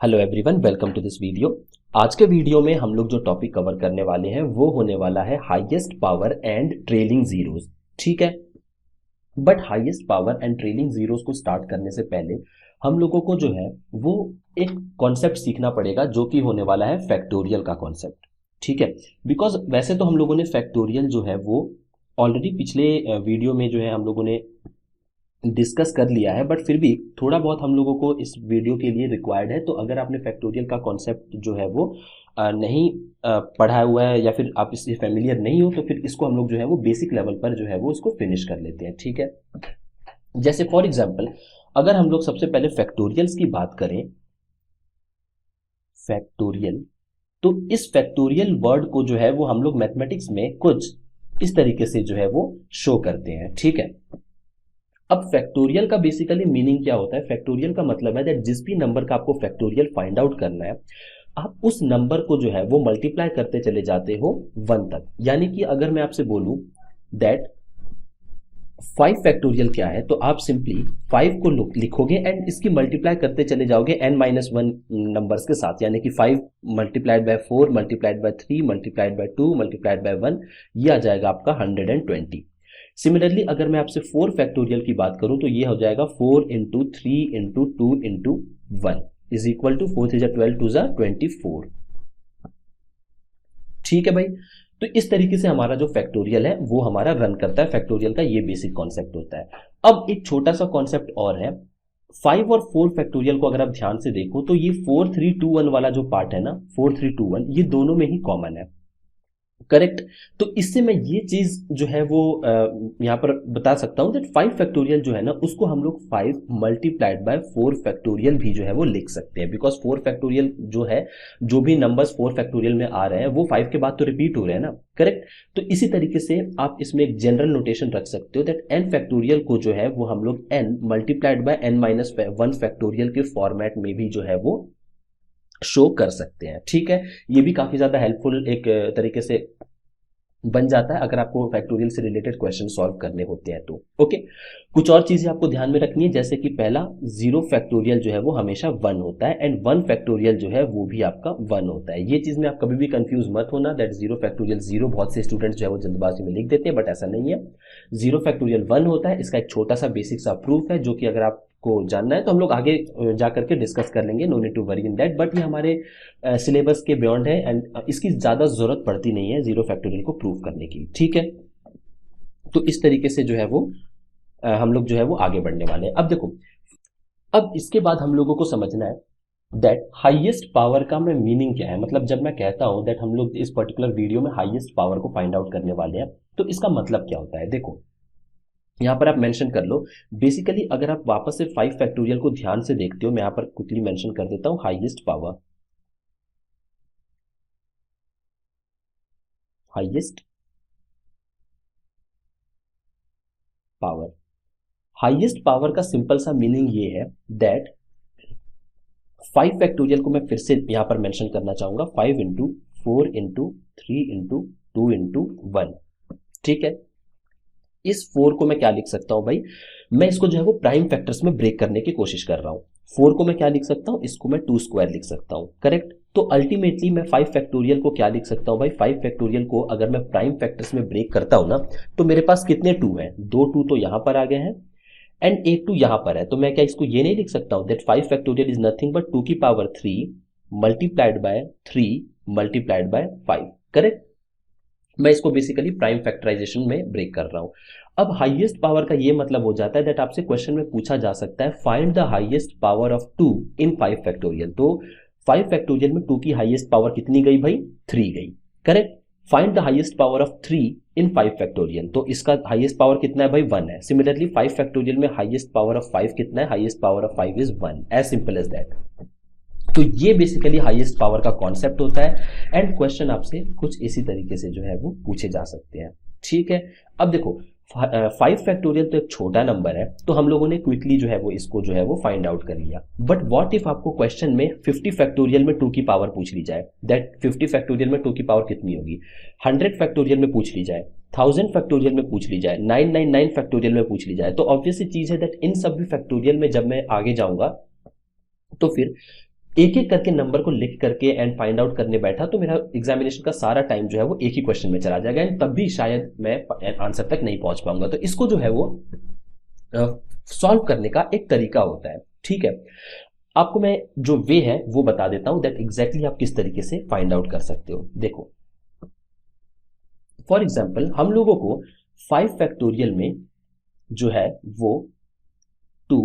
Hello everyone, welcome to this video. आज के video में हम लोग जो टॉपिक कवर करने वाले हैं वो होने वाला है highest power and trailing zeros. ठीक है, but highest power and trailing zeros को स्टार्ट करने से पहले हम लोगों को जो है वो एक कॉन्सेप्ट सीखना पड़ेगा जो कि होने वाला है फैक्टोरियल का कॉन्सेप्ट। ठीक है, बिकॉज वैसे तो हम लोगों ने फैक्टोरियल जो है वो ऑलरेडी पिछले वीडियो में जो है हम लोगों ने डिस्कस कर लिया है, बट फिर भी थोड़ा बहुत हम लोगों को इस वीडियो के लिए रिक्वायर्ड है। तो अगर आपने फैक्टोरियल का कॉन्सेप्ट जो है वो नहीं पढ़ा हुआ है या फिर आप इससे फेमिलियर नहीं हो तो फिर इसको हम लोग जो है वो बेसिक लेवल पर जो है वो इसको फिनिश कर लेते हैं। ठीक है, जैसे फॉर एग्जांपल अगर हम लोग सबसे पहले फैक्टोरियल्स की बात करें, फैक्टोरियल, तो इस फैक्टोरियल वर्ड को जो है वो हम लोग मैथमेटिक्स में कुछ इस तरीके से जो है वो शो करते हैं। ठीक है, अब फैक्टोरियल का बेसिकली मीनिंग क्या होता है? फैक्टोरियल का मतलब है दैट जिस भी नंबर का आपको फैक्टोरियल फाइंड आउट करना है, आप उस नंबर को जो है वो मल्टीप्लाई करते चले जाते हो 1 तक। यानी कि अगर मैं आपसे बोलूं दैट 5 फैक्टोरियल क्या है, तो आप सिंपली 5 को लिखोगे एंड इसकी मल्टीप्लाई करते चले जाओगे n-1 नंबर्स के साथ, यानी कि 5 multiplied by 4 multiplied by 3 multiplied by 2 multiplied by 1, ये आ जाएगा आपका 120। सिमिलरली अगर मैं आपसे 4 फैक्टोरियल की बात करूं तो ये हो जाएगा 4 into 3 into 2 into 1 is equal to 4 3 12 2 24। ठीक है भाई, तो इस तरीके से हमारा जो फैक्टोरियल है वो हमारा रन करता है। फैक्टोरियल का ये बेसिक कॉन्सेप्ट होता है। अब एक छोटा सा कॉन्सेप्ट और है, 5 और 4 फैक्टोरियल को अगर आप ध्यान से देखो तो ये 4 3 2 1 वाला जो पार्ट है ना, 4 3 2 1, ये दोनों में ही कॉमन है। करेक्ट, तो इससे मैं ये चीज जो है वो यहां पर बता सकता हूं दैट 5 फैक्टोरियल जो है ना उसको हम लोग 5 मल्टीप्लाइड बाय 4 फैक्टोरियल भी जो है वो लिख सकते हैं। बिकॉज 4 फैक्टोरियल जो है, जो भी नंबर्स 4 फैक्टोरियल में आ रहे हैं वो 5 के बाद तो रिपीट हो रहे हैं ना। करेक्ट, तो इसी तरीके से आप इसमें एक जनरल नोटेशन रख सकते हो दैट n फैक्टोरियल को जो है वो हम लोग n multiplied by n-1 factorial के फॉर्मेट में भी जो है वो शो कर सकते हैं। ठीक है, ये भी काफी ज्यादा हेल्पफुल एक तरीके से बन जाता है अगर आपको फैक्टोरियल से रिलेटेड क्वेश्चन सॉल्व करने होते हैं तो। ओके, कुछ और चीजें आपको ध्यान में रखनी है, जैसे कि पहला, 0 फैक्टोरियल जो है वो हमेशा 1 होता है एंड 1 फैक्टोरियल जो है वो भी आपका 1 होता है। ये चीज में आप कभी भी कंफ्यूज मत होना दैट 0 फैक्टोरियल 0 बहुत से स्टूडेंट्स जो है वो जल्दबाजी में लिख देते हैं, बट ऐसा नहीं है। 0 फैक्टोरियल 1 होता है। इसका एक छोटा सा बेसिक सा प्रूफ है जो कि अगर आपको जानना है तो हम लोग आगे जा करके डिस्कस कर लेंगे, no need to worry in that, but ये हमारे सिलेबस के बियॉन्ड है एंड इसकी ज्यादा जरूरत पड़ती नहीं है 0 फैक्टोरियल को प्रूव करने की। ठीक है, तो इस तरीके से जो है वो हम लोग जो है वो आगे बढ़ने वाले हैं। अब देखो, अब इसके बाद हम लोगों को समझना है दैट हाईएस्ट पावर का मैं मीनिंग क्या है। मतलब जब मैं कहता हूं दैट हम लोग इस पर्टिकुलर वीडियो में हाईएस्ट पावर को फाइंड आउट करने वाले हैं, तो इसका मतलब क्या होता है? देखो, यहां पर आप मेंशन कर लो। बेसिकली अगर आप वापस से 5 फैक्टोरियल को ध्यान से देखते हो, मैं यहां पर क्विकली मेंशन कर देता हूं highest power, highest power. Highest power का सिंपल सा मीनिंग ये है दैट 5 फैक्टोरियल को मैं फिर से यहां पर मेंशन करना चाहूंगा, 5 इंटू 4 इंटू 3 इंटू 2 इंटू 1। ठीक है, इस 4 को मैं क्या लिख सकता हूं भाई? मैं इसको जो है वो प्राइम फैक्टर्स में ब्रेक करने की कोशिश कर रहा हूं। 4 को मैं क्या लिख सकता हूं? इसको मैं 2 स्क्वायर लिख सकता हूं। करेक्ट, तो अल्टीमेटली मैं 5 फैक्टोरियल को क्या लिख सकता हूं भाई? 5 फैक्टोरियल को अगर मैं प्राइम फैक्टर्स में ब्रेक करता हूं ना, तो मेरे पास कितने 2 हैं? 2 2 तो यहां पर आ गए हैं एंड एक 2 यहां पर है। तो मैं क्या इसको ये नहीं लिख सकता हूं that 5 factorial is nothing but 2 की power 3 multiplied by 3 multiplied by 5? Correct, मैं इसको बेसिकली प्राइम फैक्टराइजेशन में ब्रेक कर रहा हूं। अब हाईएस्ट पावर का ये मतलब हो जाता है दैट आपसे क्वेश्चन में पूछा जा सकता है find the highest power of 2 in 5 factorial. तो 5 फैक्टोरियल में 2 की हाईएस्ट पावर कितनी गई भाई? 3 गई। Correct, find the highest power of 3 in 5 factorial, तो इसका हाईएस्ट पावर कितना है भाई? 1 है। सिमिलरली 5 फैक्टोरियल में हाईएस्ट पावर ऑफ 5 कितना है? Highest power of 5 is 1, as simple as that. तो ये बेसिकली हाईएस्ट पावर का कॉन्सेप्ट होता है एंड क्वेश्चन आपसे कुछ इसी तरीके से जो है वो पूछे जा सकते हैं। ठीक है, अब देखो 5 फैक्टोरियल तो एक छोटा नंबर है, तो हम लोगों ने क्विकली जो है वो इसको जो है वो फाइंड आउट कर लिया। बट व्हाट इफ आपको क्वेश्चन में 50 फैक्टोरियल में 2 की पावर पूछ ली जाए, दैट 50 फैक्टोरियल में 2 की पावर कितनी होगी? 100 फैक्टोरियल में पूछ ली जाए, 1000 फैक्टोरियल में पूछ ली जाए, 999 फैक्टोरियल में पूछ ली जाए, तो ऑब्वियस चीज है दैट इन सभी फैक्टोरियल में जब मैं आगे जाऊंगा तो फिर एक एक करके नंबर को लिख करके एंड फाइंड आउट करने बैठा तो मेरा एग्जामिनेशन का सारा टाइम जो है वो एक ही क्वेश्चन में चला जाएगा एंड तब भी शायद मैं आंसर तक नहीं पहुंच पाऊंगा। तो इसको जो है वो सॉल्व करने का एक तरीका होता है, ठीक है। आपको मैं जो वे है वो बता देता हूं दैट एग्जैक्टली आप किस तरीके से फाइंड आउट कर सकते हो। देखो फॉर एग्जाम्पल हम लोगों को 5 फैक्टोरियल में जो है वो 2,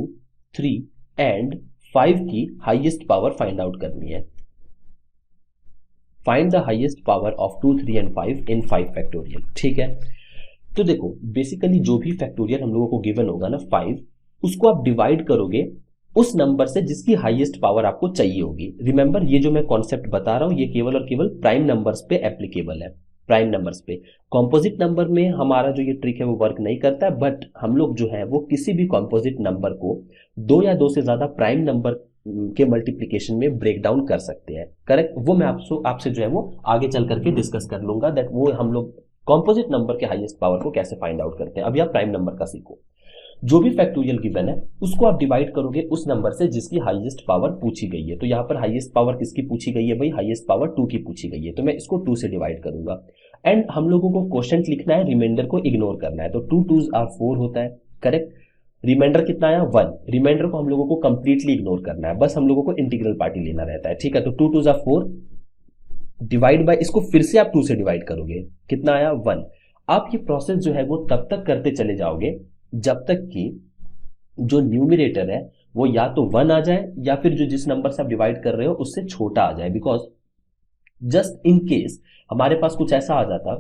3 एंड 5 की हाईएस्ट पावर फाइंड आउट करनी है। Find the highest power of 2, 3 and 5 in 5 factorial, ठीक है। तो देखो बेसिकली जो भी फैक्टोरियल हम लोगों को गिवन होगा ना 5, उसको आप डिवाइड करोगे उस नंबर से जिसकी हाईएस्ट पावर आपको चाहिए होगी। रिमेंबर ये जो मैं कॉन्सेप्ट बता रहा हूं ये केवल और केवल प्राइम नंबर्स पे एप्लीकेबल है, प्राइम नंबर्स पे। कॉम्पोजिट नंबर में हमारा जो ये ट्रिक है वो वर्क नहीं करता है, बट हम लोग जो है वो किसी भी कॉम्पोजिट नंबर को 2 या 2 से ज्यादा प्राइम नंबर के मल्टीप्लीकेशन में ब्रेक डाउन कर सकते हैं, करेक्ट। वो मैं आपसे जो है वो आगे चल करके डिस्कस कर लूंगा दैट वो हम लोग कॉम्पोजिट नंबर के हाईएस्ट पावर को कैसे फाइंड आउट करते हैं। अभी आप प्राइम नंबर का सीखो। जो भी फैक्टोरियल गिवन है उसको आप डिवाइड करोगे उस नंबर से जिसकी हाईएस्ट पावर पूछी गई है। तो यहाँ पर हाईएस्ट पावर किसकी पूछी गई है भाई, हाईएस्ट पावर 2 की पूछी गई है, तो मैं इसको 2 से डिवाइड करूंगा। एंड हम लोगों को क्वोशंट लिखना है, रिमाइंडर को इग्नोर करना है। तो 2 2s आर 4 होता है, करेक्ट। रिमाइंडर कितना आया 1, रिमाइंडर को हम लोगों को कंप्लीटली इग्नोर करना है, बस हम लोगों को इंटीग्रल पार्टी लेना रहता है, ठीक है। तो 2 2s आर 4 डिवाइड बाय, इसको फिर से आप 2 से डिवाइड करोगे, कितना आया 1। आप ये प्रोसेस जो है वो तब तक करते चले जाओगे जब तक कि जो न्यूमिरेटर है वो या तो 1 आ जाए या फिर जो जिस नंबर से आप डिवाइड कर रहे हो उससे छोटा आ जाए। बिकॉज जस्ट इन केस हमारे पास कुछ ऐसा आ जाता,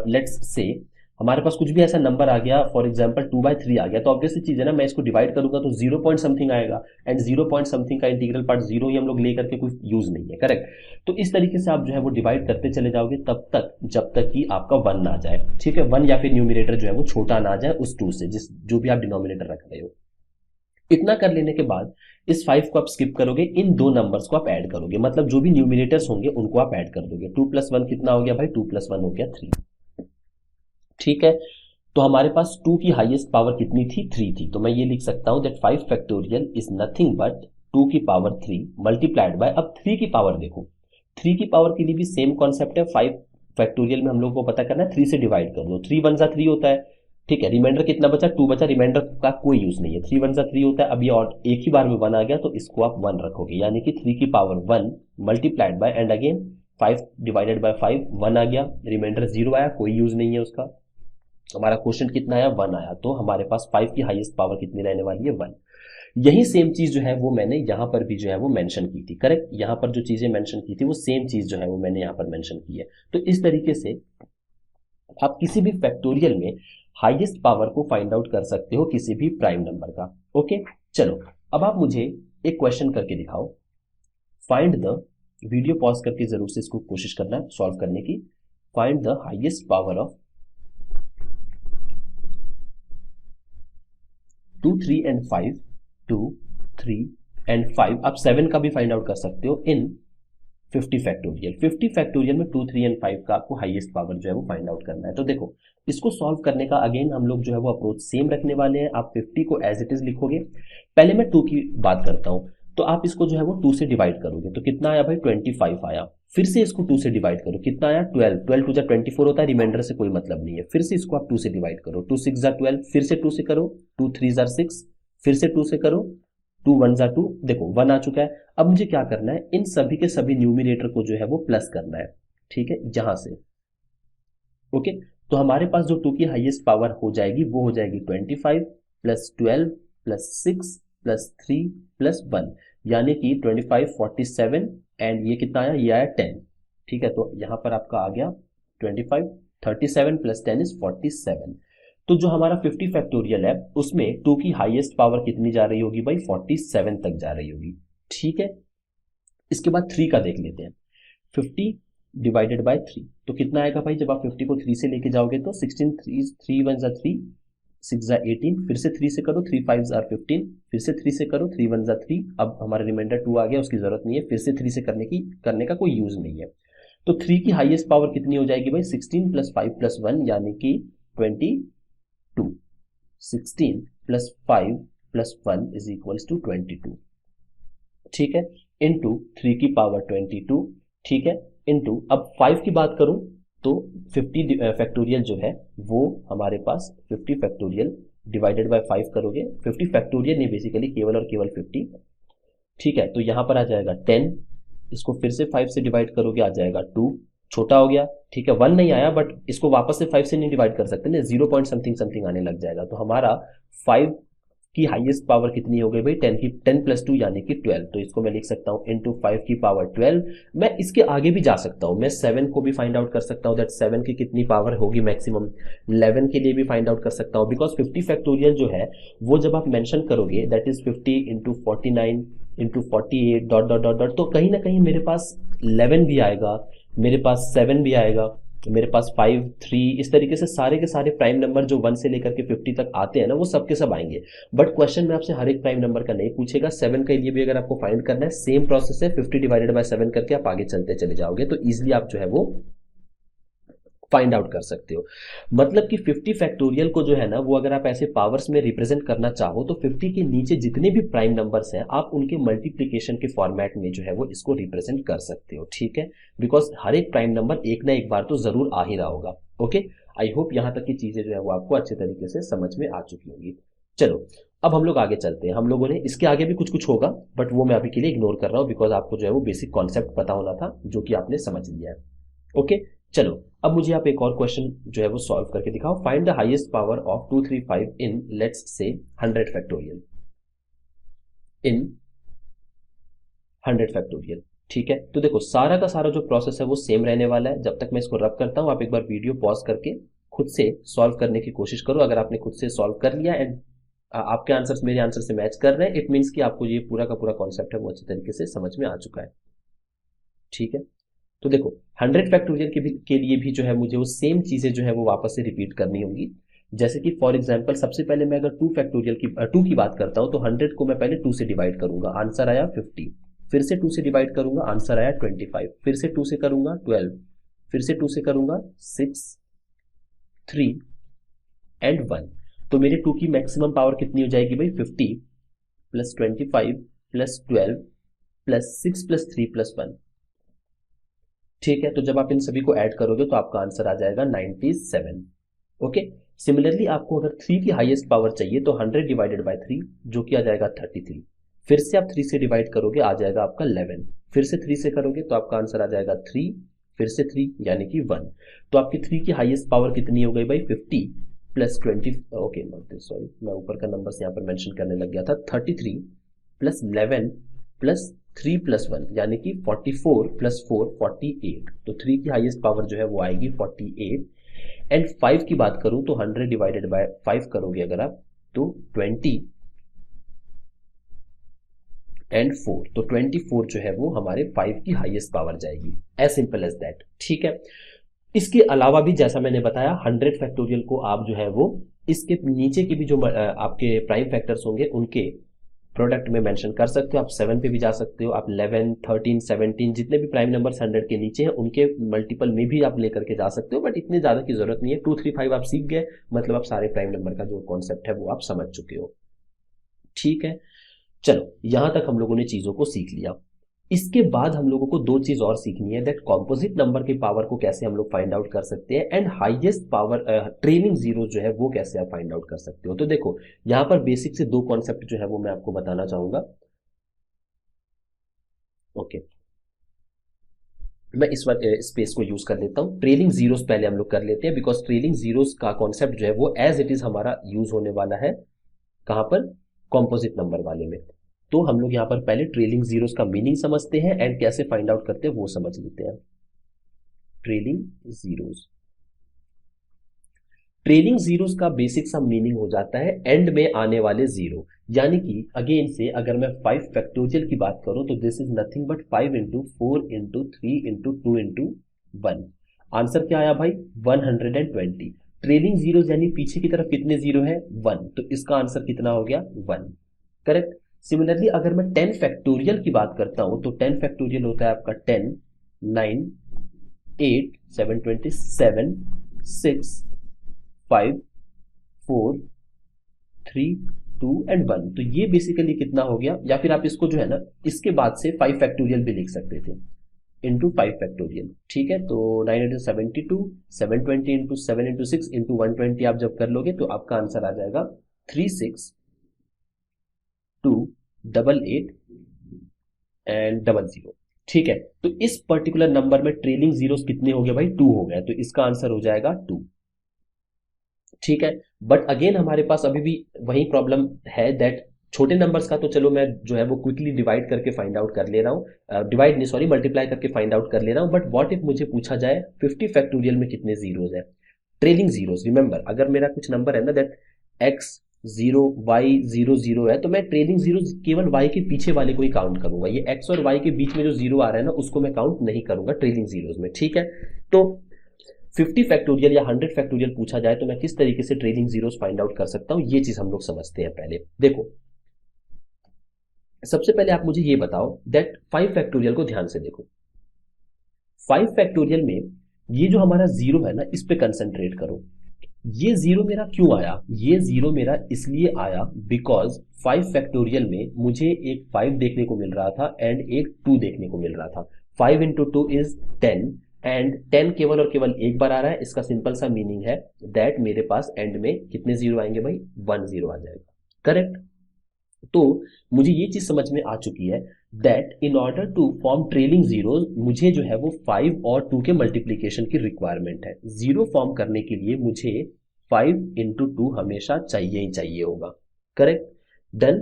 लेट्स से हमारे पास कुछ भी ऐसा नंबर आ गया, फॉर एग्जांपल 2/3 आ गया, तो ऑब्वियस चीज है ना, मैं इसको डिवाइड करूंगा तो 0 पॉइंट समथिंग आएगा एंड 0 पॉइंट समथिंग का इंटीग्रल पार्ट 0 ही हम लोग लेकर के कोई यूज नहीं है, करेक्ट। तो इस तरीके से आप जो है वो डिवाइड करते चले जाओगे तब तक जब तक कि आपका 1 ना आ जाए, ठीक है। 1 या फिर न्यूमिनेटर जो है वो छोटा ना आ जाए उस 2 से, जिस जो भी आप डिनोमिनेटर रख रहे हो। इतना कर लेने के बाद इस 5 को आप स्किप करोगे, इन दो नंबर्स को आप ऐड करोगे, मतलब जो भी न्यूमिनेटर्स होंगे उनको आप ऐड कर दोगे। 2 + 1 कितना हो गया भाई, 2 + 1 हो गया 3, ठीक है। तो हमारे पास 2 की हाईएस्ट पावर कितनी थी, 3 थी। तो मैं ये लिख सकता हूं that 5 factorial is nothing but 2 की पावर 3 मल्टीप्लाइड बाय, अब 3 की पावर देखो, 3 की पावर के लिए भी सेम कॉन्सेप्ट है। 5 फैक्टोरियल में हम लोग को पता करना है 3 से डिवाइड कर दो, 3 1 3 होता है, ठीक है। रिमाइंडर कितना बचा, 2 बचा, रिमाइंडर का कोई यूज नहीं है, 3 1 3 होता है। अब ये और एक ही बार में 1 आ गया तो इसको आप 1 रखोगे, यानी कि 3 की power 1 multiplied by and again 5 divided by 5 1 आ गया, रिमाइंडर 0 आया, कोई यूज नहीं है उसका। हमारा क्वेश्चन कितना आया 1 आया, तो हमारे पास 5 की हाईएस्ट पावर कितनी रहने वाली है 1। यही सेम चीज जो है वो मैंने यहां पर भी जो है वो मेंशन की थी, करेक्ट। यहां पर जो चीजें मेंशन की थी वो सेम चीज जो है वो मैंने यहां पर मेंशन की है। तो इस तरीके से आप किसी भी फैक्टोरियल में हाईएस्ट पावर को फाइंड आउट कर सकते हो किसी भी प्राइम नंबर का। ओके चलो, अब आप मुझे एक क्वेश्चन करके दिखाओ। फाइंड द, वीडियो पॉज करके जरूर से इसको कोशिश करना सॉल्व करने की। Find the highest power of 2 3 and 5, 2 3 and 5, आप 7 का भी फाइंड आउट कर सकते हो इन 50 फैक्टोरियल। 50 फैक्टोरियल में 2 3 एंड 5 का आपको हाईएस्ट पावर जो है वो फाइंड आउट करना है। तो देखो इसको सॉल्व करने का अगेन हम लोग जो है वो अप्रोच सेम रखने वाले हैं। आप 50 को एज इट इज लिखोगे, पहले मैं 2 की बात करता हूं। तो आप इसको जो है वो 2 से डिवाइड करोगे तो कितना आया भाई 25 आया। फिर से इसको 2 से डिवाइड करो, कितना आया 12, 12 2 24 होता है, रिमाइंडर से कोई मतलब नहीं है। फिर से इसको आप 2 से डिवाइड करो, 2 6 12, फिर से 2 से करो, 2 3 6, फिर से 2 से करो, 2 1 2, देखो 1 आ चुका है। अब मुझे क्या करना है, इन सभी के सभी न्यूमिनेटर को जो है वो प्लस करना है, ठीक है, जहां से। ओके, तो हमारे पास जो 2 की हाईएस्ट पावर हो जाएगी वो हो जाएगी 25 + 12 + 6 + 3 + 1, यानी कि 25 47 एंड ये कितना आया, ये आया 10, ठीक है। तो यहां पर आपका आ गया 25, 37 + 10 = 47। तो जो हमारा 50 फैक्टोरियल है उसमें 2 की हाईएस्ट पावर कितनी जा रही होगी भाई, 47 तक जा रही होगी, ठीक है। इसके बाद 3 का देख लेते हैं, 50 डिवाइडेड बाय 3, तो कितना आएगा भाई, जब आप 50 को 3 से लेके जाओगे तो 16 3 1 3, 6 18, फिर से 3 से करो, 3 5 15, फिर से 3 से करो, 3 1 3, अब हमारा रिमाइंडर 2 आ गया, उसकी जरूरत नहीं है, फिर से 3 से करने का कोई यूज नहीं है। तो 3 की हाईएस्ट पावर कितनी हो जाएगी भाई, 16 + 5 + 1 यानी कि 22, 16 + 5 + 1 = 22। ठीक है, इंटू 3 की पावर 22, ठीक है, इंटू अब 5 की बात करूं तो 50 फैक्टोरियल जो है वो हमारे पास 50 फैक्टोरियल डिवाइडेड बाय 5 करोगे, 50 फैक्टोरियल नहीं बेसिकली केवल और केवल 50, ठीक है, तो यहां पर आ जाएगा 10, इसको फिर से 5 से डिवाइड करोगे आ जाएगा 2, छोटा हो गया, ठीक है, 1 नहीं आया बट इसको वापस से 5 से नहीं डिवाइड कर सकते ना, 0 पॉइंट समथिंग समथिंग आने लग जाएगा, तो हमारा 5 की हाईएस्ट पावर कितनी हो गई भाई 10 की 10 प्लस 2 यानी कि 12, तो इसको मैं लिख सकता हूं इंटू 5 की पावर 12। मैं इसके आगे भी जा सकता हूं, मैं 7 को भी फाइंड आउट कर सकता हूं, दैट 7 की कितनी पावर होगी मैक्सिमम, 11 के लिए भी फाइंड आउट कर सकता हूं, बिकॉज 50 फैक्टोरियल जो है वो जब आप मेंशन करोगे that is 50 into 49 into 48 dot dot dot dot, तो कहीं ना कहीं मेरे पास 11 भी आएगा, मेरे पास 7 भी आएगा, मेरे पास 5 3, इस तरीके से सारे के सारे प्राइम नंबर जो 1 से लेकर के 50 तक आते हैं ना वो सब के सब आएंगे। बट क्वेश्चन में आपसे हर एक प्राइम नंबर का नहीं पूछेगा, 7 के लिए भी अगर आपको फाइंड करना है सेम प्रोसेस है, 50 डिवाइडेड बाय 7 करके आप आगे चलते चले जाओगे, तो इजिली आप जो है वो फाइंड आउट कर सकते हो। मतलब कि 50 फैक्टोरियल को जो है ना वो अगर आप ऐसे पावर्स में रिप्रेजेंट करना चाहो तो 50 के नीचे जितने भी प्राइम नंबर्स हैं आप उनके मल्टीप्लीकेशन के फॉर्मेट में जो है वो इसको रिप्रेजेंट कर सकते हो, ठीक है, बिकॉज हर एक प्राइम नंबर एक ना एक बार तो जरूर आ ही रहा होगा। ओके, आई होप यहां तक की चीजें जो है वो आपको अच्छे तरीके से समझ में आ चुकी होंगी। चलो अब हम लोग आगे चलते हैं, हम लोगों ने इसके आगे भी कुछ कुछ होगा बट वो मैं अभी के लिए इग्नोर कर रहा हूं बिकॉज आपको जो है वो बेसिक कॉन्सेप्ट पता होना था जो कि आपने समझ लिया है। ओके, चलो अब मुझे आप एक और क्वेश्चन जो है वो सॉल्व करके दिखाओ, find the highest power of 235 in let's say 100 factorial, in 100 factorial, ठीक है, तो देखो सारा का सारा जो प्रोसेस है वो सेम रहने वाला है, जब तक मैं इसको रब करता हूं आप एक बार वीडियो पॉज करके खुद से सॉल्व करने की कोशिश करो, अगर आपने खुद से सॉल्व कर लिया एंड आपके आंसर्स मेरे आंसर से मैच कर रहे हैं इट मीन्स कि आपको ये पूरा का पूरा कॉन्सेप्ट है वो अच्छे तरीके से समझ में आ चुका है, ठीक है, तो देखो 100 फैक्टोरियल के लिए भी जो है मुझे वो सेम चीजें जो है वो वापस से रिपीट करनी होंगी, जैसे कि फॉर एग्जांपल सबसे पहले मैं अगर 2 फैक्टोरियल की 2 की बात करता हूं तो 100 को मैं पहले 2 से डिवाइड करूंगा, आंसर आया 50, फिर से 2 से डिवाइड करूंगा आंसर आया 25, फिर से 2 से करूंगा 12, फिर से 2 से करूंगा 6 3 एंड 1, तो मेरे 2 की मैक्सिमम पावर कितनी हो जाएगी भाई 50 plus 25 plus 12 plus 6 plus 3 plus 1, ठीक है, तो जब आप इन सभी को ऐड करोगे तो आपका आंसर आ जाएगा 97। ओके, सिमिलरली आपको अगर 3 की हाईएस्ट पावर चाहिए तो 100 डिवाइडेड बाय 3 जो कि आ जाएगा 33, फिर से आप 3 से डिवाइड करोगे आ जाएगा आपका 11, फिर से 3 से करोगे तो आपका आंसर आ जाएगा 3, फिर से 3 यानी कि 1, तो आपकी 3 की हाईएस्ट पावर कितनी हो गई भाई 50 प्लस 20, ओके सॉरी मैं ऊपर का नंबर यहाँ पर मेंशन करने लग गया था, 33 प्लस 11 प्लस 3 प्लस 1 यानी कि 44 प्लस 4 48, तो 3 की हाईएस्ट पावर जो है वो आएगी 48 एंड 5 की बात करूं तो 100 डिवाइडेड बाय 5 करोगे अगर आप तो 20 एंड 4, तो 24 जो है वो हमारे 5 की हाईएस्ट पावर जाएगी, एज सिंपल एज दैट, ठीक है। इसके अलावा भी जैसा मैंने बताया 100 फैक्टोरियल को आप जो है वो इसके नीचे के भी जो आपके प्राइम फैक्टर्स होंगे उनके प्रोडक्ट में मेंशन कर सकते हो, आप 7 पे भी जा सकते हो, आप 11 13 17 जितने भी प्राइम नंबर्स 100 के नीचे हैं उनके मल्टीपल में भी आप लेकर के जा सकते हो, बट इतने ज्यादा की जरूरत नहीं है, 2 3 5 आप सीख गए मतलब आप सारे प्राइम नंबर का जो कॉन्सेप्ट है वो आप समझ चुके हो, ठीक है। चलो यहां तक हम लोगों ने चीजों को सीख लिया, इसके बाद हम लोगों को दो चीज और सीखनी है, दैट कॉम्पोजिट नंबर की पावर को कैसे हम लोग फाइंड आउट कर सकते हैं and highest power trailing zero जो है वो कैसे आप फाइंड आउट कर सकते हो। तो देखो यहां पर बेसिक से दो कॉन्सेप्ट जो है वो मैं आपको बताना चाहूंगा। ओके, मैं इस बार स्पेस को यूज कर लेता हूं, ट्रेलिंग जीरोस पहले हम लोग कर लेते हैं बिकॉज ट्रेलिंग जीरोस का कॉन्सेप्ट जो है वो एज इट इज हमारा यूज होने वाला है कहां पर, कॉम्पोजिट नंबर वाले में। तो हम लोग यहां पर पहले ट्रेलिंग जीरोस का मीनिंग समझते हैं एंड कैसे फाइंड आउट करते हैं वो समझ लेते हैं। ट्रेलिंग जीरोस, ट्रेलिंग जीरोस का बेसिक सा मीनिंग हो जाता है एंड में आने वाले जीरो, यानी कि अगेन से अगर मैं 5 फैक्टोरियल की बात करूं तो this is nothing but 5 into 4 into 3 into 2 into 1, answer क्या आया भाई 120। ट्रेलिंग जीरो यानी पीछे की तरफ कितने जीरो है 1, तो इसका आंसर कितना हो गया 1, करेक्ट। सिमिलरली अगर मैं 10 फैक्टोरियल की बात करता हूं तो 10 फैक्टोरियल होता है आपका 10 9 8 727 6 5 4 3 2 एंड 1, तो ये बेसिकली कितना हो गया, या फिर आप इसको जो है ना इसके बाद से 5 फैक्टोरियल भी लिख सकते थे, इंटू 5 फैक्टोरियल, ठीक है। तो 972 720 इंटू 7 इंटू 6 इंटू 120 आप जब कर लोगे तो आपका आंसर आ जाएगा 36288 एंड 00, ठीक है। तो इस पर्टिकुलर नंबर में ट्रेलिंग जीरोस कितने हो गए भाई, 2 हो गए, तो इसका आंसर हो जाएगा 2, ठीक है। बट अगेन हमारे पास अभी भी वही प्रॉब्लम है दैट छोटे नंबर्स का तो चलो मैं जो है वो क्विकली डिवाइड करके फाइंड आउट कर ले रहा हूँ, डिवाइड नहीं सॉरी मल्टीप्लाई करके फाइंड आउट कर ले रहा हूँ, बट व्हाट इफ मुझे पूछा जाए 50 फैक्टोरियल में कितने जीरोज है, ट्रेलिंग जीरोस, रिमेंबर अगर मेरा कुछ नंबर है ना दैट x 0 y 0 0 है, तो मैं ट्रेलिंग जीरो केवल y के पीछे वाले को ही काउंट करूंगा, ये x और y के बीच में जो जीरो आ रहा है ना उसको मैं काउंट नहीं करूंगा ट्रेलिंग जीरोस में, ठीक है। तो 50 फैक्टोरियल या 100 फैक्टोरियल पूछा जाए तो मैं किस तरीके से ट्रेलिंग जीरोस फाइंड आउट कर सकता हूं, ये चीज हम लोग समझते हैं। पहले देखो, सबसे पहले आप मुझे ये बताओ दैट 5 फैक्टोरियल को ध्यान से देखो, 5 फैक्टोरियल में ये जो हमारा जीरो है ना इस पे कंसंट्रेट करो। ये जीरो मेरा क्यों आया, ये जीरो मेरा इसलिए आया बिकॉज 5 फैक्टोरियल में मुझे एक 5 देखने को मिल रहा था एंड एक 2 देखने को मिल रहा था। 5 इंटू 2 इज 10 एंड 10 केवल और केवल एक बार आ रहा है, इसका सिंपल सा मीनिंग है दैट मेरे पास एंड में कितने जीरो आएंगे भाई, 1 जीरो आ जाएगा, करेक्ट। तो मुझे ये चीज समझ में आ चुकी है that in order to form trailing zeros मुझे जो है वो 5 और 2 के मल्टीप्लीकेशन की रिक्वायरमेंट है। जीरो फॉर्म करने के लिए मुझे 5 इंटू 2 हमेशा चाहिए ही चाहिए होगा, करेक्ट, डन।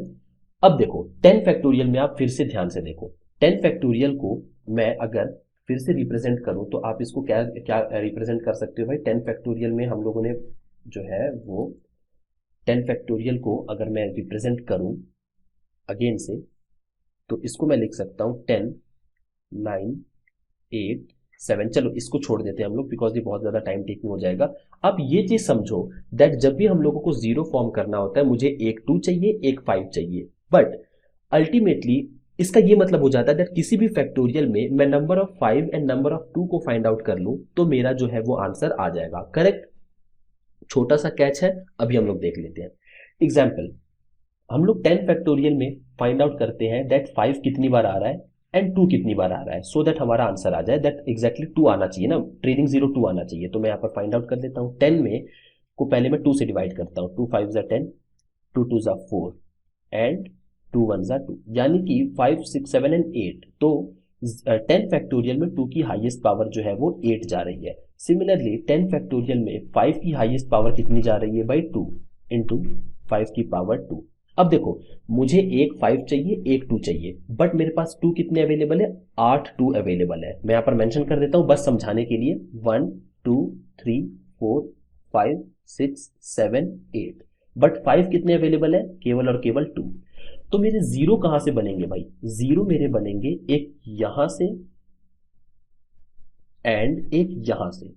अब देखो 10 फैक्टोरियल में आप फिर से ध्यान से देखो, 10 फैक्टोरियल को मैं अगर फिर से रिप्रेजेंट करूं तो आप इसको क्या क्या रिप्रेजेंट कर सकते हो भाई, 10 फैक्टोरियल में हम लोगों ने जो है वो 10 फैक्टोरियल को अगर मैं रिप्रेजेंट करूं अगेन से, तो इसको मैं लिख सकता हूं 10 9 8 7, चलो इसको छोड़ देते हैं हम लोग बिकॉज ये बहुत ज्यादा टाइम टेकिंग हो जाएगा। अब ये चीज समझो दैट जब भी हम लोगों को जीरो फॉर्म करना होता है मुझे एक 2 चाहिए एक 5 चाहिए, बट अल्टीमेटली इसका ये मतलब हो जाता है दैट किसी भी फैक्टोरियल में मैं number of 5 and number of 2 को फाइंड आउट कर लूं तो मेरा जो है वो आंसर आ जाएगा, करेक्ट। छोटा सा कैच है, अभी हम लोग देख लेते हैं एग्जाम्पल। हम लोग 10 फैक्टोरियल में फाइंड आउट करते हैं दैट 5 कितनी बार आ रहा है एंड 2 कितनी बार आ रहा है, सो दैट हमारा आंसर आ जाए दैट एग्जैक्टली 2 आना चाहिए ना, ट्रेलिंग जीरो 2 आना चाहिए। तो मैं यहाँ पर फाइंड आउट कर लेता हूँ 10 में को पहले मैं 2 से डिवाइड करता हूँ, 2 5 ज़ा 10, 2 2 ज़ा 4 एंड 2 1 ज़ा 2, यानी कि 5 6 7 एंड 8। तो 10 फैक्टोरियल में 2 की हाईएस्ट पावर जो है वो 8 जा रही है। सिमिलरली 10 फैक्टोरियल में 5 की हाईएस्ट पावर कितनी जा रही है भाई, 2 इंटू 5 की पावर 2। अब देखो मुझे एक 5 चाहिए एक 2 चाहिए, बट मेरे पास 2 कितने अवेलेबल है, 8 2 अवेलेबल है। मैं यहाँ पर मेंशन कर देता हूँ बस समझाने के लिए, 1 2 3 4 5 6 7 8, बट 5 कितने अवेलेबल है, केवल और केवल 2। तो मेरे जीरो कहां से बनेंगे भाई, जीरो मेरे बनेंगे एक यहां से एंड एक यहां से,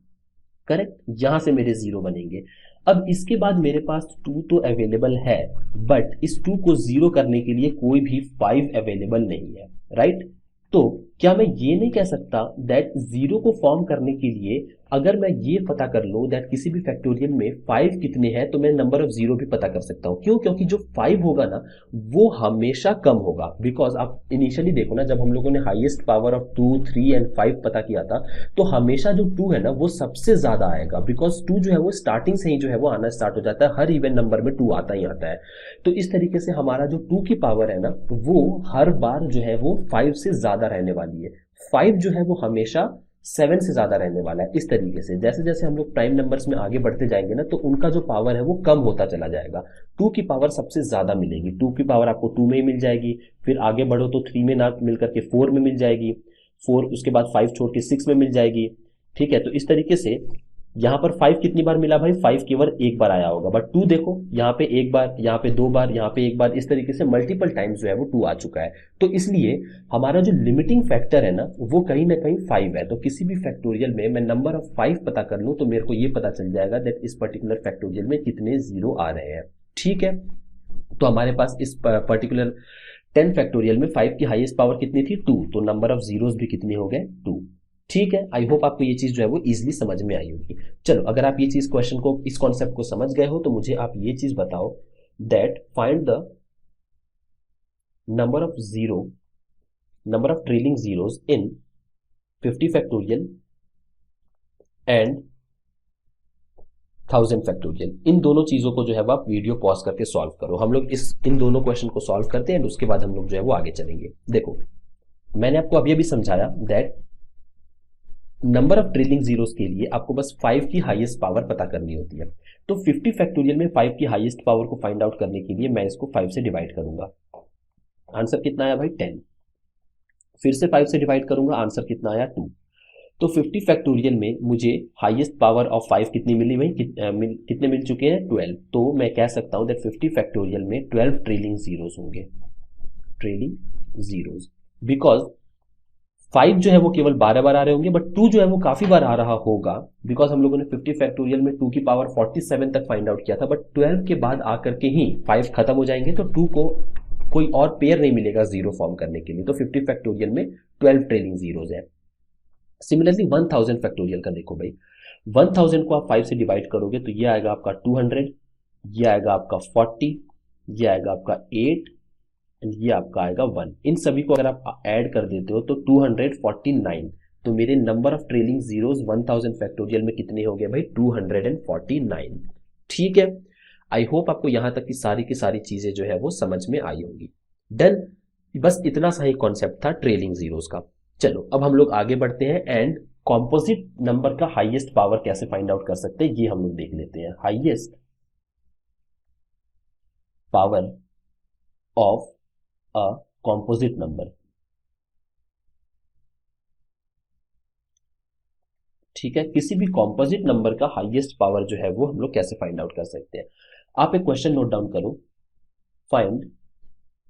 करेक्ट, यहां से मेरे जीरो बनेंगे। अब इसके बाद मेरे पास 2 तो अवेलेबल है, बट इस 2 को जीरो करने के लिए कोई भी 5 अवेलेबल नहीं है, राइट। तो क्या मैं ये नहीं कह सकता दैट जीरो को फॉर्म करने के लिए अगर मैं ये पता कर लूं दैट किसी भी फैक्टोरियल में 5 कितने हैं तो मैं नंबर ऑफ जीरो भी पता कर सकता हूं, क्यों, क्योंकि जो 5 होगा ना वो हमेशा कम होगा। बिकॉज आप इनिशियली देखो ना जब हम लोगों ने हाईएस्ट पावर ऑफ 2 3 एंड 5 पता किया था तो हमेशा जो 2 है ना वो सबसे ज्यादा आएगा, बिकॉज 2 जो है वो स्टार्टिंग से ही जो है वो आना स्टार्ट हो जाता है, हर इवन नंबर में 2 आता ही आता है। तो इस तरीके से हमारा जो 2 की पावर है ना वो हर बार जो है वो 5 से ज्यादा रहने वाली है, 5 जो है वो हमेशा 7 से ज्यादा रहने वाला है। इस तरीके से जैसे जैसे हम लोग प्राइम नंबर्स में आगे बढ़ते जाएंगे ना तो उनका जो पावर है वो कम होता चला जाएगा, 2 की पावर सबसे ज्यादा मिलेगी, 2 की पावर आपको 2 में ही मिल जाएगी, फिर आगे बढ़ो तो 3 में ना मिल करके 4 में मिल जाएगी, 4 उसके बाद 5 छोड़ के 6 में मिल जाएगी, ठीक है। तो इस तरीके से यहाँ पर 5 कितनी बार मिला भाई, 5 केवल एक बार आया होगा, बट 2 देखो यहाँ पे एक बार, यहाँ पे 2 बार, यहाँ पे एक बार, इस तरीके से मल्टीपल टाइम्स जो है वो 2 आ चुका है। तो इसलिए हमारा जो लिमिटिंग फैक्टर है ना वो कहीं ना कहीं 5 है। तो किसी भी फैक्टोरियल में मैं नंबर ऑफ 5 पता कर लूं तो मेरे को ये पता चल जाएगा दैट इस पर्टिकुलर फैक्टोरियल में कितने जीरो आ रहे हैं, ठीक है। तो हमारे पास इस पर्टिकुलर 10 फैक्टोरियल में 5 की हाईएस्ट पावर कितनी थी, 2, तो नंबर ऑफ जीरोस भी कितने हो गए, 2, ठीक है। आई होप आपको ये चीज जो है वो इजीली समझ में आई होगी। चलो अगर आप ये चीज क्वेश्चन को इस कॉन्सेप्ट को समझ गए हो तो मुझे आप ये चीज बताओ that find the number of trailing zeros in 50 factorial and 1000 factorial. इन दोनों चीजों को जो है वो आप वीडियो पॉज करके सॉल्व करो। हम लोग इन दोनों क्वेश्चन को सॉल्व करते हैं, उसके बाद हम लोग जो है वो आगे चलेंगे। देखो, मैंने आपको अभी अभी समझाया that number of trailing zeros के लिए आपको बस 5 की हाईएस्ट पावर पता करनी होती है। तो 50 फैक्टोरियल में 5 की हाईएस्ट पावर को फाइंड आउट करने के लिए मैं इसको 5 से डिवाइड करूंगा। आंसर कितना आया भाई? 10। फिर से 5 से डिवाइड करूंगा, आंसर कितना आया? 2। तो 50 फैक्टोरियल में मुझे हाईएस्ट पावर ऑफ 5 कितनी मिली भाई? कितने मिल चुके हैं? 12। तो मैं कह सकता हूं दैट 50 फैक्टोरियल में 12 ट्रेलिंग जीरोस होंगे, ट्रेलिंग जीरोस, बिकॉज 5 जो है वो केवल 12 बार आ रहे होंगे, बट 2 जो है वो काफी बार आ रहा होगा, बिकॉज हम लोगों ने 50 फैक्टोरियल में 2 की पावर 47 तक फाइंड आउट किया था, बट 12 के बाद आकर के ही 5 खत्म हो जाएंगे, तो 2 को कोई और पेयर नहीं मिलेगा जीरो फॉर्म करने के लिए। तो 50 फैक्टोरियल में 12 ट्रेलिंग जीरोस है। सिमिलरली 1000 फैक्टोरियल का देखो भाई, 1000 को आप 5 से डिवाइड करोगे तो ये आएगा आपका 200, ये आएगा आपका 40, ये आएगा आपका 8 एंड ये आपका आएगा 1। इन सभी को अगर आप ऐड कर देते हो तो 249। तो मेरे number of trailing zeros 1000 factorial में कितने हो गए भाई? 249। ठीक है, आई होप आपको यहां तक की सारी चीजें जो है वो समझ में आई होंगी। डन, बस इतना सा ही कॉन्सेप्ट था ट्रेलिंग जीरोस का। चलो अब हम लोग आगे बढ़ते हैं एंड कॉम्पोजिट नंबर का हाईएस्ट पावर कैसे फाइंड आउट कर सकते हैं ये हम लोग देख लेते हैं। Highest power of a composite number. ठीक है, किसी भी कॉम्पोजिट नंबर का हाईएस्ट पावर जो है वो हम लोग कैसे फाइंड आउट कर सकते हैं। आप एक क्वेश्चन नोट डाउन करो, find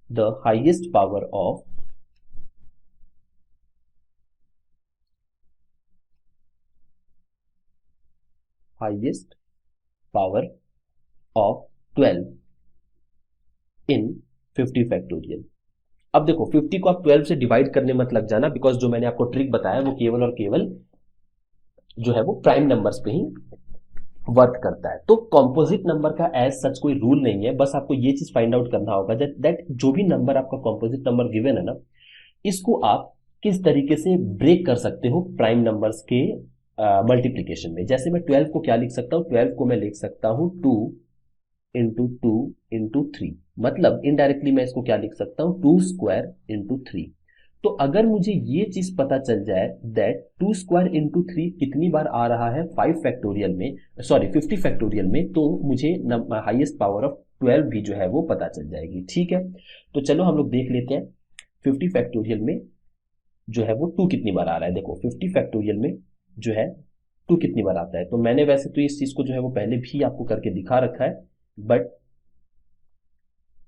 the highest power of highest power of 12 in 50 factorial. अब देखो 50 को आप 12 से डिवाइड करने मत लग जाना, बिकॉज जो मैंने आपको ट्रिक बताया वो केवल और केवल जो है वो प्राइम नंबर्स पे ही वर्क करता है। तो कॉम्पोजिट नंबर का एज सच कोई रूल नहीं है, बस आपको ये चीज फाइंड आउट करना होगा दैट जो भी नंबर आपका कॉम्पोजिट नंबर गिवन है ना, इसको आप किस तरीके से ब्रेक कर सकते हो प्राइम नंबर्स के मल्टीप्लीकेशन में। जैसे मैं 12 को क्या लिख सकता हूं? 12 को मैं लिख सकता हूं 2 इंटू 2 इंटू 3, मतलब इनडायरेक्टली मैं इसको क्या लिख सकता हूं? 2 स्क्वायर इंटू 3। तो अगर मुझे ये चीज पता चल जाए दैट 2 स्क्वायर इंटू 3 कितनी बार आ रहा है 5 फैक्टोरियल में, सॉरी 50 फैक्टोरियल में, तो मुझे हाईएस्ट पावर ऑफ 12 भी जो है वो पता चल जाएगी। ठीक है, तो चलो हम लोग देख लेते हैं 50 फैक्टोरियल में जो है वो 2 कितनी बार आ रहा है। देखो 50 फैक्टोरियल में जो है 2 कितनी बार आता है, तो मैंने वैसे तो इस चीज को जो है वो पहले भी आपको करके दिखा रखा है, बट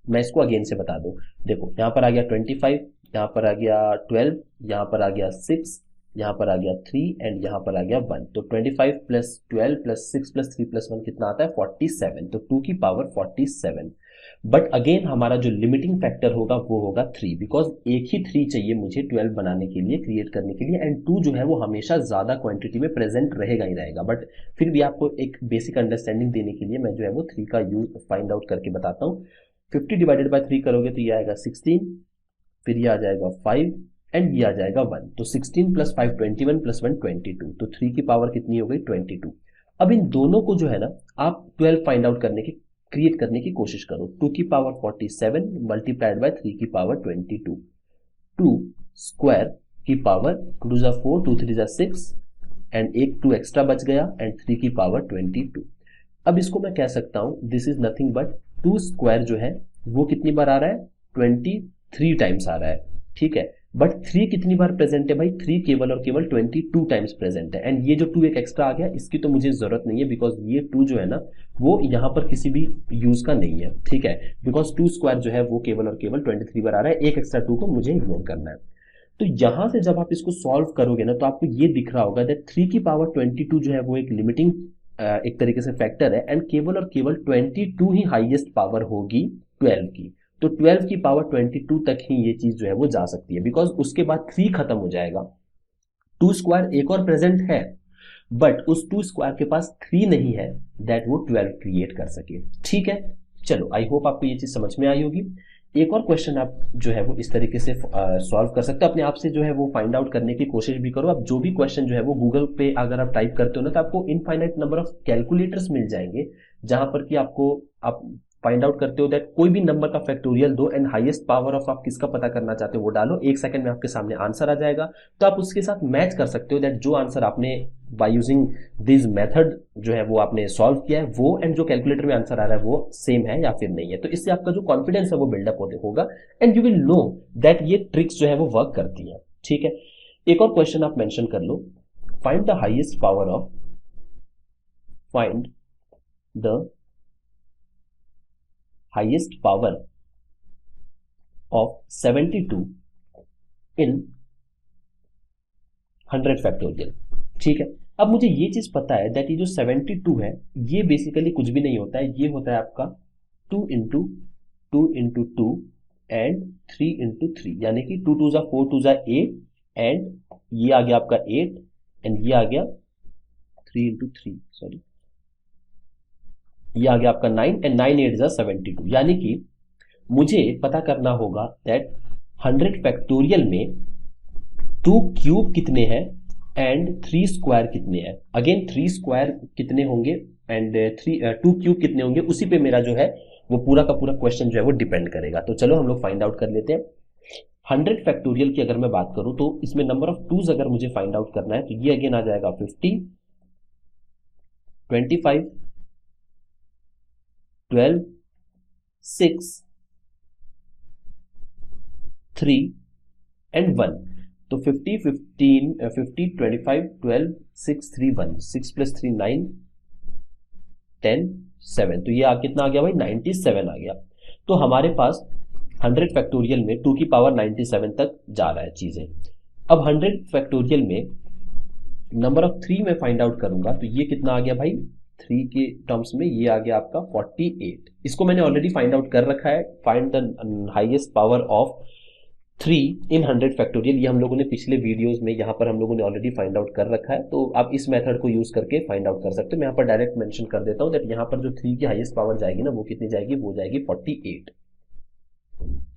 मैं इसको अगेन से बता दूं। देखो यहां पर आ गया 25, यहां पर आ गया 12, यहां पर आ गया 6, यहां पर आ गया 3 एंड यहां पर आ गया 1। तो 25 प्लस 12 प्लस 6 प्लस 3 प्लस 1 कितना आता है? 47। तो 2 की पावर 47। बट अगेन हमारा जो लिमिटिंग फैक्टर होगा वो होगा 3, बिकॉज एक ही 3 चाहिए मुझे 12 बनाने के लिए, क्रिएट करने के लिए, एंड 2 जो है वो हमेशा ज्यादा क्वांटिटी में प्रेजेंट रहेगा ही रहेगा। बट फिर भी आपको एक बेसिक अंडरस्टैंडिंग देने के लिए मैं जो है वो 3 का यूज फाइंड आउट करके बताता हूँ। 50 डिवाइडेड बाय 3 करोगे तो ये आएगा 16, फिर ये आ जाएगा 5 एंड ये आ जाएगा 1। तो 16 प्लस 5 21 प्लस 1 22। तो 3 की पावर कितनी हो गई? 22। अब इन दोनों को जो है ना आप 12 फाइंड आउट करने की, क्रिएट करने की कोशिश करो। 2 की पावर 47 मल्टीप्लाइड बाय 3 की पावर 22। 2 स्क्वायर की पावर 2 जा 4, 2 3 जा 6 एंड एक 2 एक्स्ट्रा बच गया एंड 3 की पावर 22। अब इसको मैं कह सकता हूं this is nothing but 2 square जो है वो कितनी बार आ रहा है? 23 टाइम्स आ रहा है। ठीक है, बट 3 कितनी बार प्रेजेंट है भाई? 3 केवल और केवल 22 टाइम्स प्रेजेंट है, एंड ये जो 2 एक एक्स्ट्रा आ गया इसकी तो मुझे जरूरत नहीं है, बिकॉज ये 2 जो है ना वो यहां पर किसी भी यूज का नहीं है। ठीक है, बिकॉज 2 स्क्वायर जो है वो केवल और केवल 23 बार आ रहा है, एक एक्स्ट्रा 2 को मुझे इग्नोर करना है। तो यहां से जब आप इसको सॉल्व करोगे ना तो आपको ये दिख रहा होगा दैट 3 की पावर 22 जो है वो एक लिमिटिंग एक तरीके से फैक्टर है, एंड केवल और केवल 22 ही हाईएस्ट पावर होगी 12 की। तो 12 की पावर 22 तक ही ये चीज जो है वो जा सकती है, बिकॉज उसके बाद 3 खत्म हो जाएगा। 2 स्क्वायर एक और प्रेजेंट है, बट उस 2 स्क्वायर के पास 3 नहीं है दैट वो 12 क्रिएट कर सके। ठीक है, चलो, आई होप आपको ये चीज समझ में आई होगी। एक और क्वेश्चन आप जो है वो इस तरीके से सॉल्व कर सकते हो, अपने आप से जो है वो फाइंड आउट करने की कोशिश भी करो। आप जो भी क्वेश्चन जो है वो गूगल पे अगर आप टाइप करते हो ना, तो आपको इनफाइनाइट नंबर ऑफ कैलकुलेटर्स मिल जाएंगे, जहां पर कि आपको आप फाइंड आउट करते हो दैट कोई भी नंबर का फैक्टोरियल दो एंड हाईएस्ट पावर ऑफ आप किसका पता करना चाहते हो वो डालो, 1 सेकंड में आपके सामने आंसर आ जाएगा। तो आप उसके साथ मैच कर सकते हो दैट जो आंसर आपने बाय यूजिंग दिस मेथड जो है वो आपने सॉल्व किया है वो एंड जो कैलकुलेटर में आंसर आ रहा है वो सेम है या फिर नहीं है। तो इससे आपका जो कॉन्फिडेंस है वो बिल्डअप होगा and you will know that ये ट्रिक्स जो है वो वर्क करती है। ठीक है, एक और क्वेश्चन आप मेंशन कर लो। Find the highest power of find the highest power of 72 in 100 factorial. ठीक है, अब मुझे ये चीज पता है दैट ये जो 72 है ये बेसिकली कुछ भी नहीं होता है, ये होता है आपका 2 इंटू 2 एंड 3 इंटू 3, यानी कि 2 2 4 2 8 एंड ये आ गया आपका 8 एंड ये आ गया 3 इंटू 3, सॉरी ये आ गया आपका 9 एंड 9 8 72, यानी कि मुझे पता करना होगा दैट 100 फैक्टोरियल में 2 क्यूब कितने हैं एंड 3 स्क्वायर कितने हैं। अगेन 3 स्क्वायर कितने होंगे एंड 2 क्यूब कितने होंगे, उसी पे मेरा जो है वो पूरा का पूरा क्वेश्चन जो है वो डिपेंड करेगा। तो चलो हम लोग फाइंड आउट कर लेते हैं। 100 फैक्टोरियल की अगर मैं बात करूं तो इसमें नंबर ऑफ टूज अगर मुझे फाइंड आउट करना है तो ये अगेन आ जाएगा 50, 25, 12, 6, 3 एंड 1। तो 50, 15, 50, 25, 12, 6, 3, 1, 6 प्लस 3 9, 10, 7, तो ये कितना आ गया भाई 97 आ गया। तो हमारे पास 100 फैक्टोरियल में 2 की पावर 97 तक जा रहा है चीजें। अब 100 फैक्टोरियल में नंबर ऑफ 3 में फाइंड आउट करूंगा तो ये कितना आ गया भाई 3 के टर्म्स में ये आ गया आपका 48। इसको मैंने ऑलरेडी फाइंड आउट कर रखा है, find the highest power of 3 in 100 factorial, ये हम लोगों ने पिछले वीडियोस में यहाँ पर हम लोगों ने ऑलरेडी फाइंड आउट कर रखा है। तो आप इस मेथड को यूज करके फाइंड आउट कर सकते हो। मैं यहाँ पर डायरेक्ट मेंशन कर देता हूँ दैट यहाँ पर जो 3 की हाईएस्ट पावर जाएगी ना वो कितनी जाएगी, वो जाएगी 48,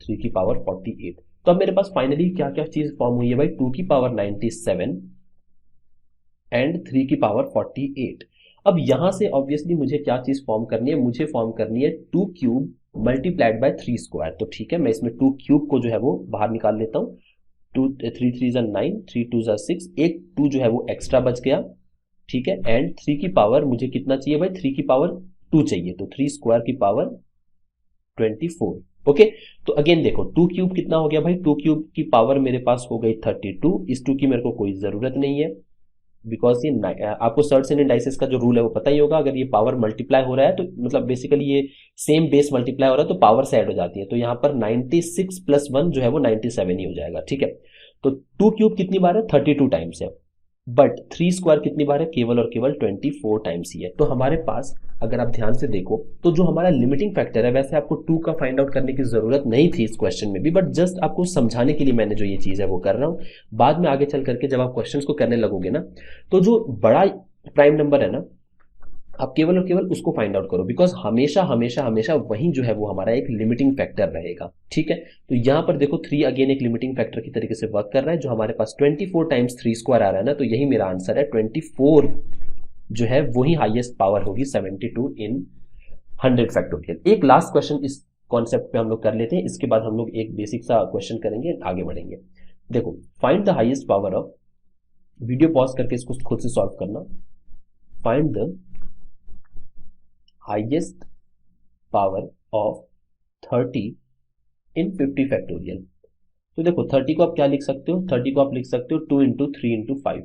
3 की पावर 48। तो अब मेरे पास फाइनली क्या क्या चीज फॉर्म हुई है भाई, 2 की पावर 97 एंड 3 की पावर 48। अब यहां से ऑब्वियसली मुझे क्या चीज फॉर्म करनी है, मुझे फॉर्म करनी है 2 क्यूब मल्टीप्लाइड बाय 3 स्क्वायर। तो ठीक है, मैं इसमें 2 क्यूब को जो है वो बाहर निकाल लेता हूँ। 2 3 3 9, 3 2 6, एक 2 जो है वो एक्स्ट्रा बच गया। ठीक है, एंड 3 की पावर मुझे कितना चाहिए भाई, 3 की पावर 2 चाहिए, तो 3 स्क्वायर की पावर 24। ओके, तो अगेन देखो 2 क्यूब कितना हो गया भाई, 2 क्यूब की पावर मेरे पास हो गई 32। इस 2 की मेरे को कोई जरूरत नहीं है बिकॉज ये आपको सर्ट्स एंड इंडाइसेस का जो रूल है वो पता ही होगा। अगर ये पावर मल्टीप्लाई हो रहा है तो मतलब बेसिकली ये सेम बेस मल्टीप्लाई हो रहा है तो पावर से ऐड हो जाती है। तो यहाँ पर 96 प्लस 1 जो है वो 97 ही हो जाएगा। ठीक है, तो 2 क्यूब कितनी बार है, 32 टाइम्स है, बट 3 स्क्वायर कितनी बार है, केवल और केवल 24 टाइम्स ही है। तो हमारे पास अगर आप ध्यान से देखो तो जो हमारा लिमिटिंग फैक्टर है, वैसे आपको 2 का फाइंड आउट करने की जरूरत नहीं थी इस क्वेश्चन में भी, बट जस्ट आपको समझाने के लिए मैंने जो ये चीज है वो कर रहा हूं। बाद में आगे चल करके जब आप क्वेश्चंस को करने लगोगे ना, तो जो बड़ा प्राइम नंबर है ना, आप केवल और केवल उसको फाइंड आउट करो, बिकॉज हमेशा हमेशा हमेशा वही जो है वो हमारा एक लिमिटिंग फैक्टर रहेगा। ठीक है, तो यहां पर देखो 3 अगेन एक लिमिटिंग फैक्टर की तरीके से वर्क कर रहा है, जो हमारे पास 24 टाइम्स 3 स्क्वायर आ रहा है ना, तो यही मेरा आंसर है। 24 जो है वही हाईएस्ट पावर होगी 72 इन 100 फैक्टोरियल। एक लास्ट क्वेश्चन इस कॉन्सेप्ट पे हम लोग कर लेते हैं, इसके बाद हम लोग एक बेसिक सा क्वेश्चन करेंगे, आगे बढ़ेंगे। देखो, find the highest power of, video pause करके इसको खुद से सॉल्व करना। Find the highest power of 30 in 50 factorial. तो देखो 30 को आप क्या लिख सकते हो, 30 को आप लिख सकते हो 2 इंटू 3 इंटू 5,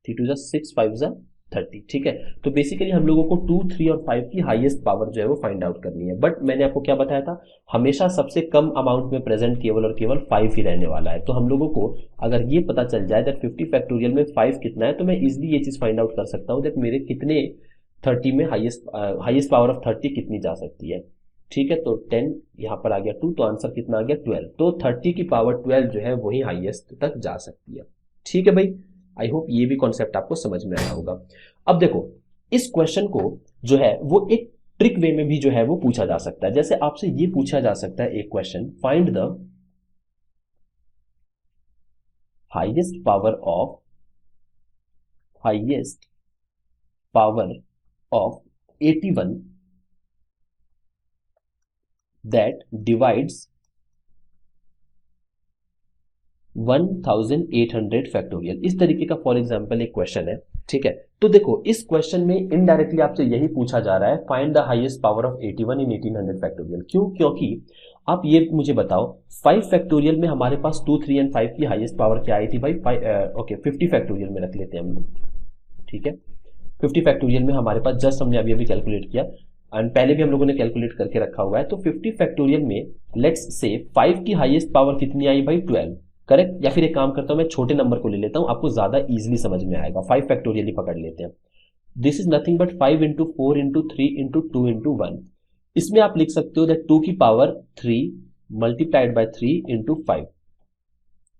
3 2 6 5 30। ठीक है, तो बेसिकली हम लोगों को 2 3 और 5 की हाईएस्ट पावर जो है वो फाइंड आउट करनी है। बट मैंने आपको क्या बताया था, हमेशा सबसे कम अमाउंट में प्रेजेंट केवल और केवल 5 ही रहने वाला है। तो हम लोगों को अगर ये पता चल जाए दैट 50 फैक्टोरियल में 5 कितना है, तो मैं इजिली ये चीज फाइंड आउट कर सकता हूँ दैट मेरे कितने 30 में हाईएस्ट पावर ऑफ 30 कितनी जा सकती है। ठीक है, तो 10 यहां पर आ गया 2, तो आंसर कितना आ गया 12। तो 30 की पावर 12 जो है वही हाईएस्ट तक जा सकती है। ठीक है भाई, आई होप ये भी कॉन्सेप्ट आपको समझ में आया होगा। अब देखो, इस क्वेश्चन को जो है वो एक ट्रिक वे में भी जो है वो पूछा जा सकता है। जैसे आपसे ये पूछा जा सकता है एक question, find the highest power of 81 that divides 1800 factorial. इस तरीके का फॉर एग्जांपल एक क्वेश्चन है, ठीक है। तो देखो इस क्वेश्चन में इनडायरेक्टली आपसे यही पूछा जा रहा है, find the highest power of 81 in 1800 factorial. क्यों? क्योंकि आप ये मुझे बताओ 5 फैक्टोरियल में हमारे पास 2, 3 एंड 5 की हाईएस्ट पावर क्या आई थी भाई? 50 फैक्टोरियल में रख लेते हैं हम लोग, ठीक है। 50 फैक्टोरियल में हमारे पास जस्ट हमने अभी कैलकुलेट किया एंड पहले भी हम लोगों ने कैलकुलेट करके रखा हुआ है। तो 50 फैक्टोरियल में लेट्स से 5 की हाईएस्ट पावर कितनी आई भाई? 12, करेक्ट। या फिर एक काम करता हूं, मैं छोटे नंबर को ले लेता हूं, आपको ज्यादा इजीली समझ में आएगा। 5 फैक्टोरियल ही पकड़ लेते हैं। This is nothing but 5 into 4 into 3 into 2 into 1। इसमें आप लिख सकते हो दैट 2 की पावर 3 मल्टीप्लाइड बाय 3 इंटू 5,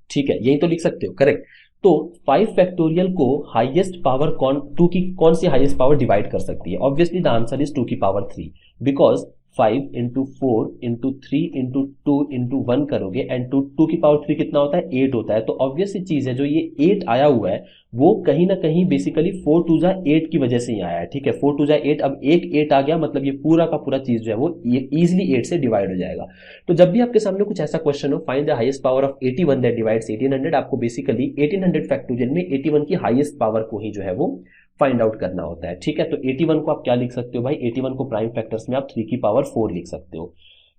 ठीक है, यही तो लिख सकते हो, करेक्ट। तो 5 फैक्टोरियल को हाईएस्ट पावर कौन सी हाईएस्ट पावर डिवाइड कर सकती है? ऑब्वियसली द आंसर इज 2 की power 3, because 5 into 4 into 3 into 2 into 1 करोगे एंड 2 की पावर 3 कितना होता है? 8 होता है। तो ऑब्वियस सी चीज है, जो ये 8 आया हुआ है वो कहीं ना कहीं बेसिकली 4 टू जा 8 की वजह से ही आया है, ठीक है। 4 टू जा 8, अब एक 8 आ गया मतलब ये पूरा का पूरा चीज जो है वो इजिली 8 से डिवाइड हो जाएगा। तो जब भी आपके सामने कुछ ऐसा क्वेश्चन हो, find the highest power of 81 that divides 1800, आपको बेसिकली 1800 फैक्टोरियल में 81 की हाईएस्ट पावर को ही जो है वो फाइंड आउट करना होता है, ठीक है। तो 81 को आप क्या लिख सकते हो भाई? 81 को प्राइम फैक्टर्स में आप 3 की पावर 4 लिख सकते हो।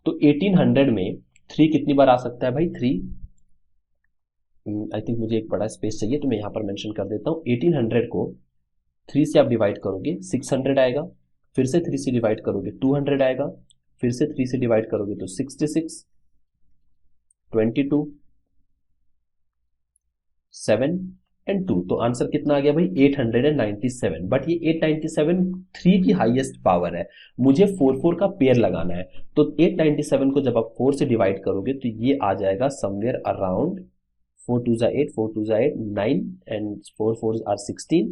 तो 1800 में 3 कितनी बार आ सकता है भाई? 3, आई थिंक मुझे एक बड़ा स्पेस चाहिए तो मैं यहां पर मेंशन कर देता हूं। 1800 को 3 से आप डिवाइड करोगे 600 आएगा, फिर से 3 से डिवाइड करोगे 200 आएगा, फिर से 3 से डिवाइड करोगे तो 66, 22, 7 एंड 2। तो आंसर कितना आ गया भाई? 897। बट ये 897 3 की हाईएस्ट पावर है, मुझे 4 का पेयर लगाना है। तो 897 को जब आप 4 से डिवाइड करोगे तो ये आ जाएगा समवेयर अराउंड 4 2 जा 8, 4 2 जा 8, 9 एंड 4 4 आर 16,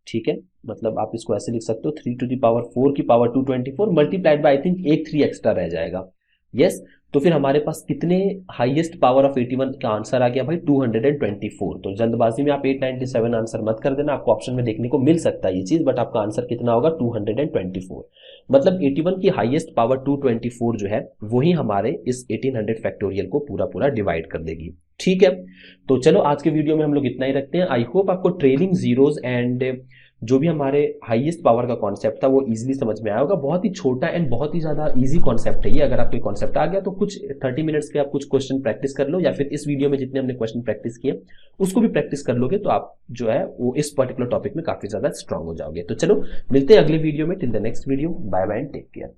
ठीक है। मतलब आप इसको ऐसे लिख सकते हो 3 टू द पावर 4 की power 224 multiplied by I think एक 3 एक्स्ट्रा रह जाएगा, यस। तो फिर हमारे पास कितने हाईएस्ट पावर ऑफ 81 का आंसर आ गया भाई? 224। तो जल्दबाजी में आप 897 आंसर मत कर देना, आपको ऑप्शन में देखने को मिल सकता है ये चीज, बट आपका आंसर कितना होगा? 224। मतलब 81 की हाईएस्ट पावर 224 जो है वही हमारे इस 1800 फैक्टोरियल को पूरा पूरा डिवाइड कर देगी, ठीक है। तो चलो आज के वीडियो में हम लोग इतना ही रखते हैं। आई होप आपको ट्रेलिंग जीरोज एंड जो भी हमारे हाईएस्ट पावर का कॉन्सेप्ट था वो इजीली समझ में आया होगा। बहुत ही छोटा एंड बहुत ही ज्यादा इजी कॉन्सेप्ट है ये। अगर आपको कॉन्सेप्ट आ गया तो कुछ 30 मिनट्स के आप कुछ क्वेश्चन प्रैक्टिस कर लो, या फिर इस वीडियो में जितने हमने क्वेश्चन प्रैक्टिस किए उसको भी प्रैक्टिस कर लोगे तो आप जो है वो इस पर्टिकुलर टॉपिक में काफी ज्यादा स्ट्रांग हो जाओगे। तो चलो मिलते हैं अगले वीडियो में। Till the next video, bye bye and take care.